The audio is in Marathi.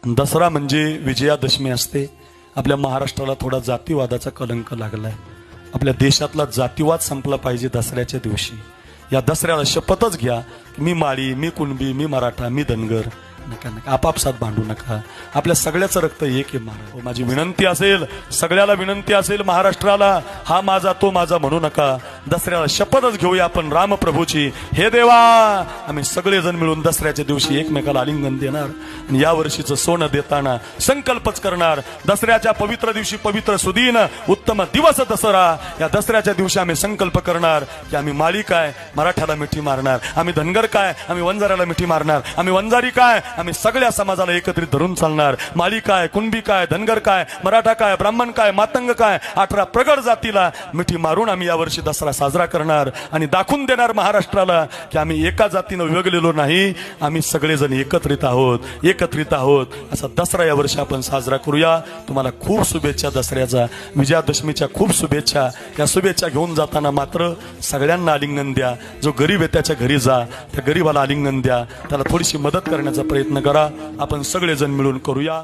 दसरा म्हणजे विजयादशमी असते। आपल्या महाराष्ट्राला थोडा जातीवादाचा कलंक लागलाय। आपल्या देशातला जातीवाद संपला पाहिजे दसऱ्याच्या दिवशी। या दसऱ्याला शपथच घ्या की मी माळी, मी कुणबी, मी मराठा, मी धनगर, नका नका आपापसात भांडू नका। आपल्या सगळ्याचं रक्त एक आहे महाराज। माझी विनंती असेल, सगळ्याला विनंती असेल महाराष्ट्राला, हा माझा तो माझा म्हणू नका। दसऱ्याला शपथच घेऊया आपण रामप्रभूची। हे देवा, आम्ही सगळेजण मिळून दसऱ्याच्या दिवशी एकमेकाला आलिंगन देणार आणि या वर्षीचं सोनं देताना संकल्पच करणार। दसऱ्याच्या पवित्र दिवशी, पवित्र सुदीन उत्तम दिवस दसरा, या दसऱ्याच्या दिवशी आम्ही संकल्प करणार की आम्ही माळी काय, मराठ्याला मिठी मारणार, आम्ही धनगर काय, आम्ही वंजाऱ्याला मिठी मारणार, आम्ही वंजारी काय, आम्ही सगळ्या समाजाला एकत्रित धरून चालणार। माळी काय, कुणबी काय, धनगर काय, मराठा काय, ब्राह्मण काय, मातंग काय, 18 प्रगड जातीला मिठी मारून आम्ही यावर्षी दसरा साजरा करणार आणि दाखवून देणार महाराष्ट्राला की आम्ही एका जातीनं विभागलेलो नाही, आम्ही सगळेजण एकत्रित आहोत, एकत्रित आहोत। असा दसरा यावर्षी आपण साजरा करूया। तुम्हाला खूप शुभेच्छा दसऱ्याचा, विजयादशमीच्या खूप शुभेच्छा। या शुभेच्छा घेऊन जाताना मात्र सगळ्यांना आलिंगन द्या। जो गरीब आहे त्याच्या घरी जा, त्या गरीबाला आलिंगन द्या, त्याला थोडीशी मदत करण्याचा प्रयत्न करा। आपण सगळेजण मिळून करूया।